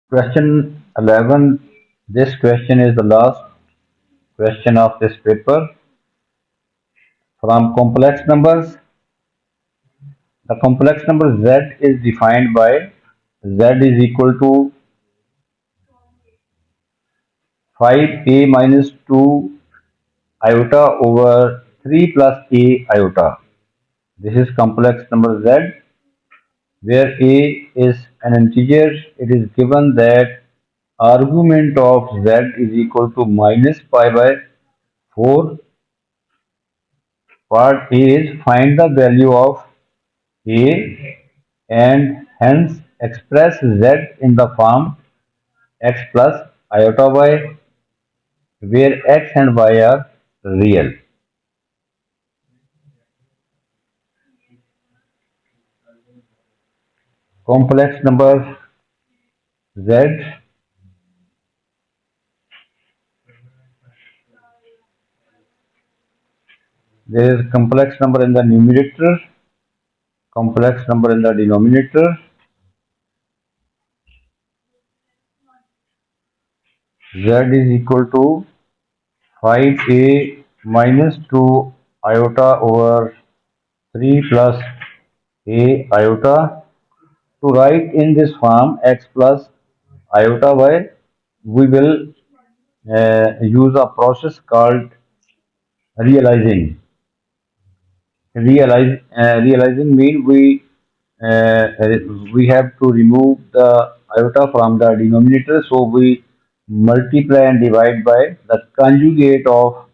Question 11. This question is the last question of this paper. From complex numbers, the complex number z is defined by z is equal to 5a minus 2 iota over 3 plus a iota. This is complex number z, where a is an integer. It is given that argument of z is equal to minus pi by 4. Part A is find the value of a and hence express z in the form x plus iota y, where x and y are real. Complex number z, there is complex number in the numerator, complex number in the denominator. Z is equal to 5a minus 2 iota over 3 plus a iota. To write in this form x plus iota y, we will use a process called realizing. Realizing means we have to remove the iota from the denominator, so we multiply and divide by the conjugate of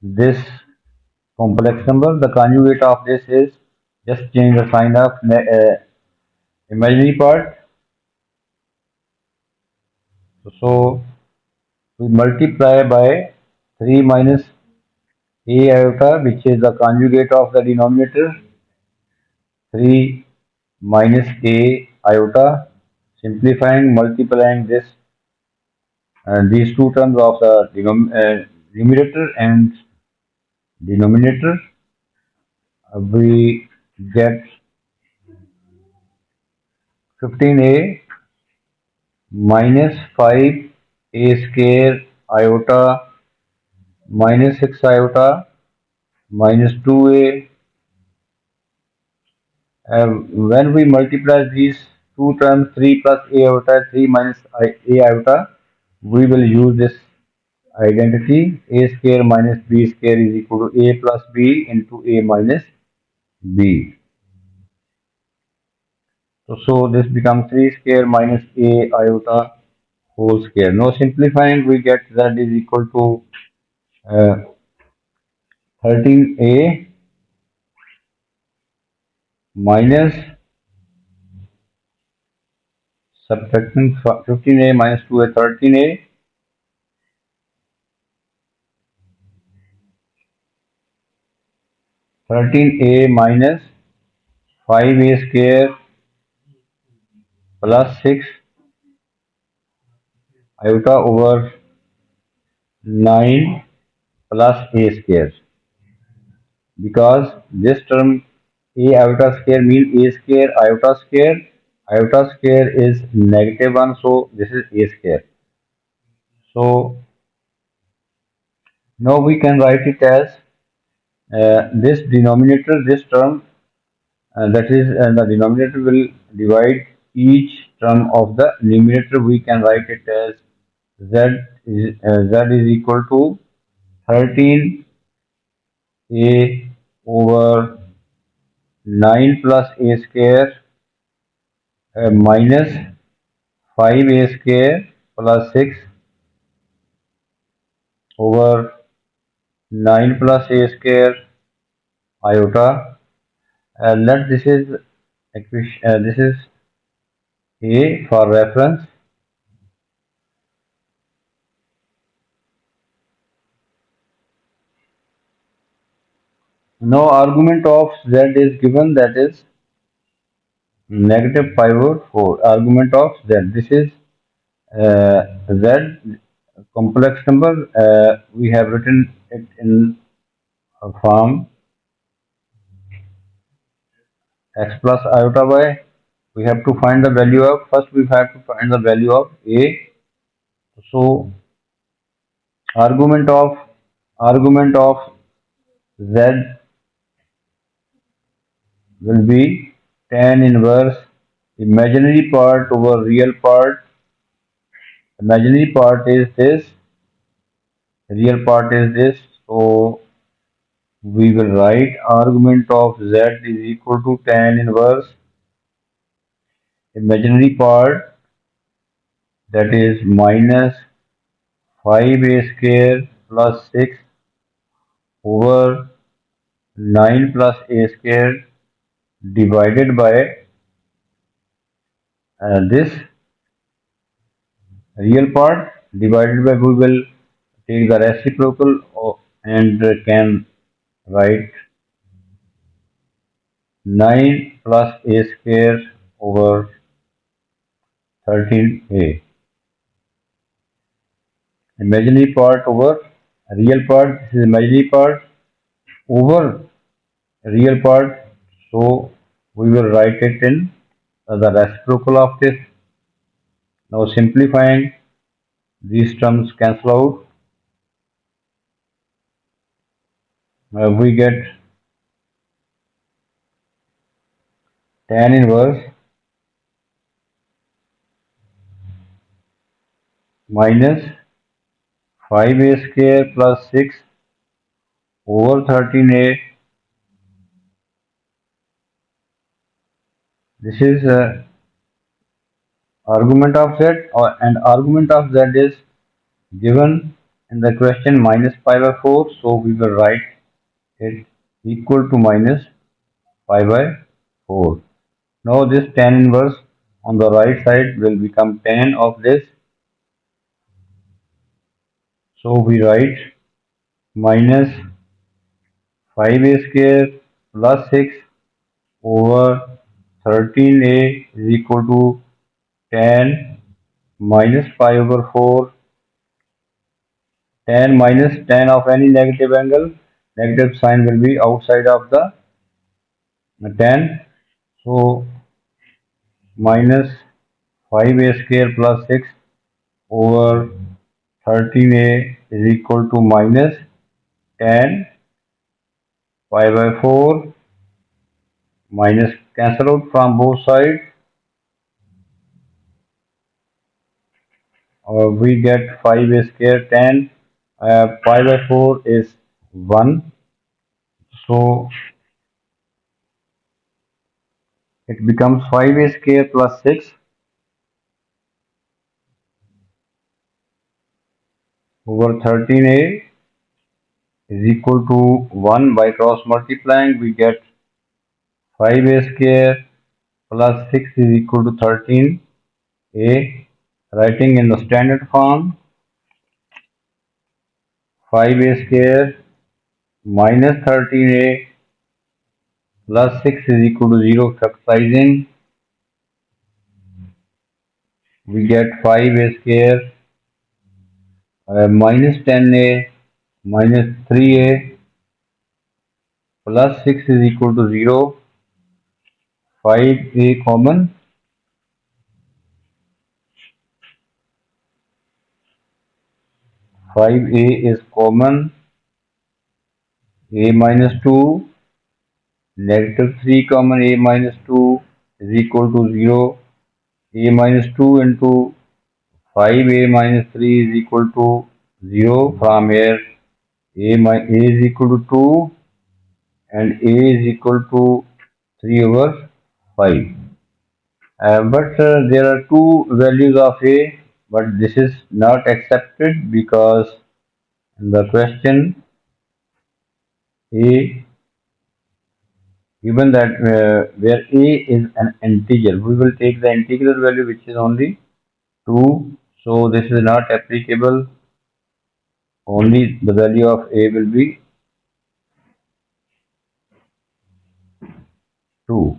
this complex number. The conjugate of this is just change the sign of imaginary part. So we multiply by 3 minus a iota, which is the conjugate of the denominator, 3 minus a iota, simplifying, multiplying this these two terms of the numerator and denominator, we get 15a minus 5 a square iota minus 6 iota minus 2a. When we multiply these two terms, 3 plus a iota, 3 minus a iota, we will use this identity. A square minus b square is equal to a plus b into a minus b. So this becomes 3 square minus a iota whole square. Now simplifying, we get z is equal to 13a minus, subtracting 15a minus 2a, 13a, 13a minus 5a square plus 6 iota over 9 plus a square, because this term a iota square means a square iota square is negative 1, so this is a square. So now we can write it as this denominator, this term, that is the denominator will divide each term of the numerator. We can write it as z is equal to 13a over 9 plus a square minus 5a square plus 6 over 9 plus a square iota. Let this is a for reference. Now argument of z is given, that is negative pi over 4. Argument of z. This is z complex number. We have written it in form x plus iota y. We have to find the value of, first we have to find the value of a. So argument of z will be tan inverse imaginary part over real part. Imaginary part is this, real part is this. So we will write argument of z is equal to tan inverse imaginary part, that is minus 5a square plus 6 over 9 plus a square divided by this real part, divided by, we will take the reciprocal and can write 9 plus a square over 13a. Imaginary part over real part, this is imaginary part over real part. So we will write it in the reciprocal of this. Now simplifying, these terms cancel out. We get tan inverse minus 5a square plus 6 over 13a. This is argument of z, and argument of z is given in the question minus pi by 4. So we will write it equal to minus pi by 4. Now this tan inverse on the right side will become tan of this. So we write minus 5a square plus 6 over 13a is equal to tan minus pi over 4. Tan minus tan of any negative angle, negative sign will be outside of the tan. So minus 5a square plus 6 over 13a is equal to minus tan pi by 4, minus cancel out from both sides. We get 5a square tan pi by 4 is 1. So it becomes 5a square plus 6 over 13a is equal to 1. By cross multiplying, we get 5a square plus 6 is equal to 13a. Writing in the standard form, 5a square minus 13a plus 6 is equal to 0. Factorizing, we get 5a square minus 10a minus 3a plus 6 is equal to 0. 5a common, 5a is common, a minus 2, negative 3 common, a minus 2 is equal to 0. A minus 2 into 5a minus 3 is equal to 0. From here, a is equal to 2 and a is equal to 3 over 5. But there are two values of a, but this is not accepted because in the question a, given that where a is an integer, we will take the integral value which is only 2. So this is not applicable. Only the value of a will be 2.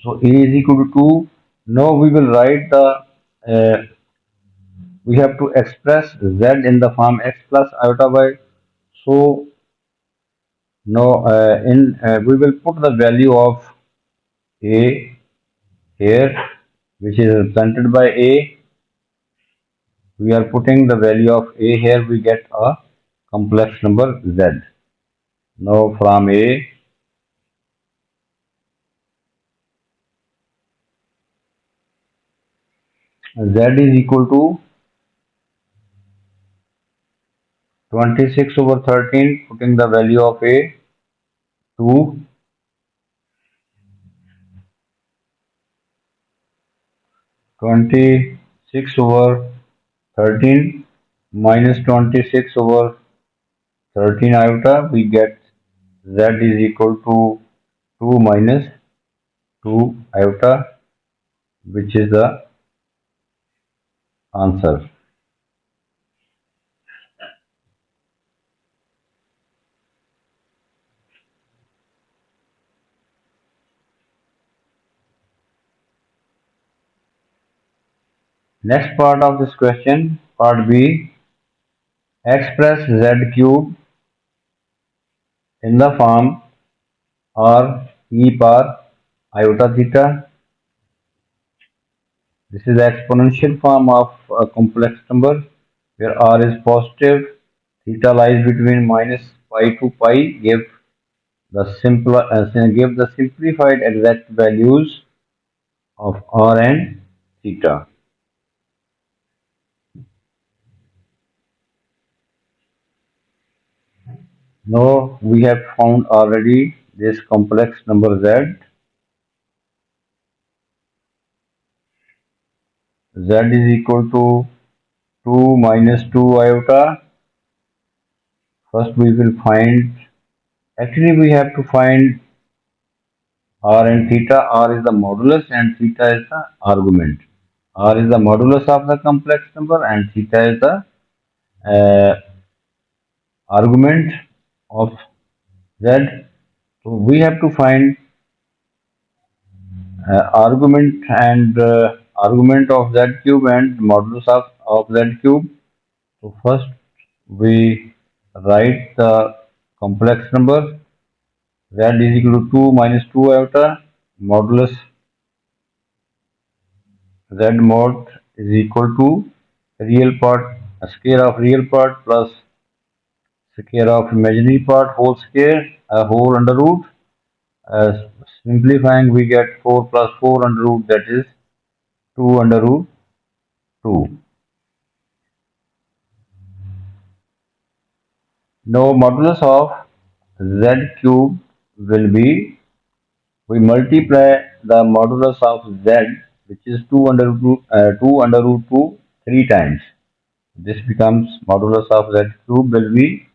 So a is equal to 2. Now we will write the, we have to express z in the form x plus iota y. So Now, we will put the value of A here, which is represented by A. We are putting the value of A here, we get a complex number Z. Now, from A, Z is equal to 26 over 13, putting the value of A to 26 over 13 minus 26 over 13 iota, we get Z is equal to 2 minus 2 iota, which is the answer. Next part of this question, part B, express Z cube in the form R e power iota theta. This is the exponential form of a complex number where R is positive, theta lies between minus pi to pi, give the simplified exact values of R and theta. Now we have found already this complex number Z. Z is equal to 2 minus 2 iota. First we will find, actually we have to find R and theta. R is the modulus and theta is the argument. R is the modulus of the complex number and theta is the uh, argument of Z. So we have to find argument of Z cube and modulus of Z cube. So first we write the complex number Z is equal to 2 minus 2 iota modulus Z mod is equal to real part square of real part plus square of imaginary part whole square whole under root. As simplifying we get 4 plus 4 under root, that is 2 under root 2. Now modulus of Z cube will be, we multiply the modulus of Z, which is 2 under root 2 3 times. This becomes modulus of Z cube will be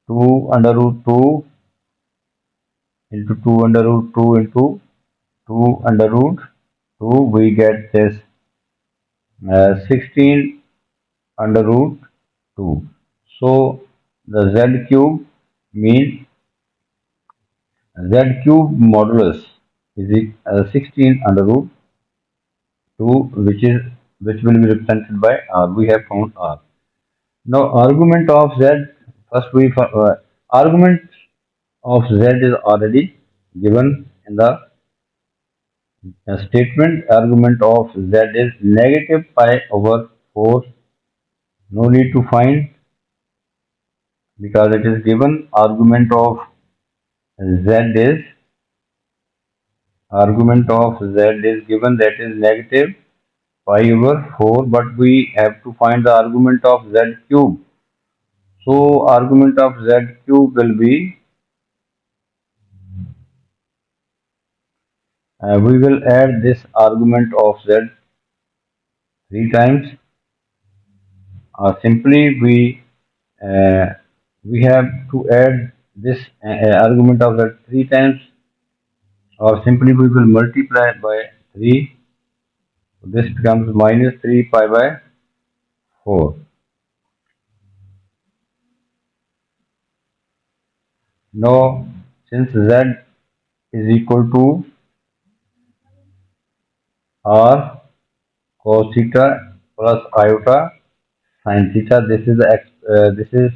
2 under root 2 into 2 under root 2 into 2 under root 2. We get this 16 under root 2. So the Z cube means Z cube modulus is 16 under root 2, which will be represented by R. We have found R. Now argument of Z, first argument of Z is already given in the statement. Argument of Z is negative pi over 4. No need to find because it is given. Argument of Z is given, that is negative pi over 4, but we have to find the argument of Z cube. So argument of Z cube will be, we will add this argument of Z 3 times, or simply we have to add this argument of Z 3 times, or simply we will multiply by 3. So this becomes minus 3 pi by 4. Now since Z is equal to R cos theta plus iota sin theta, this is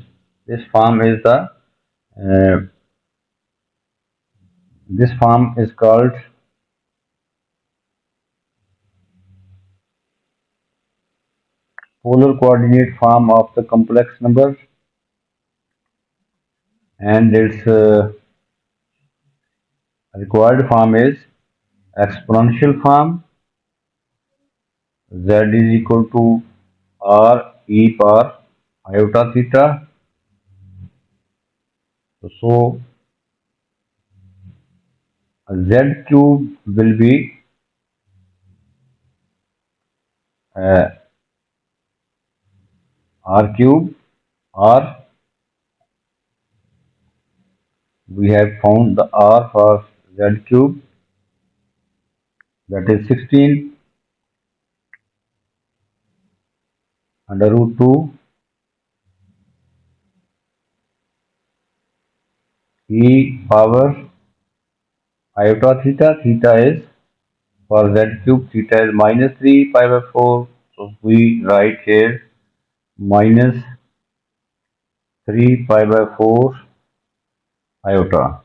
this form is the This form is called polar coordinate form of the complex number, and its required form is exponential form. Z is equal to r e power iota theta. So z cube will be uh, r cube, or we have found the r for z cube, that is 16 under root 2 e power iota theta. Theta is for z cube, theta is minus 3 pi by 4. So we write here minus 3 pi by 4 iota.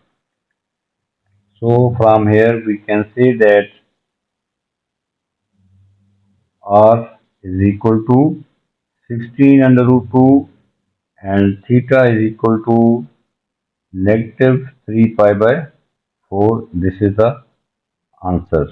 So from here we can say that r is equal to 16 under root 2 and theta is equal to negative 3 pi by 4. This is the answer.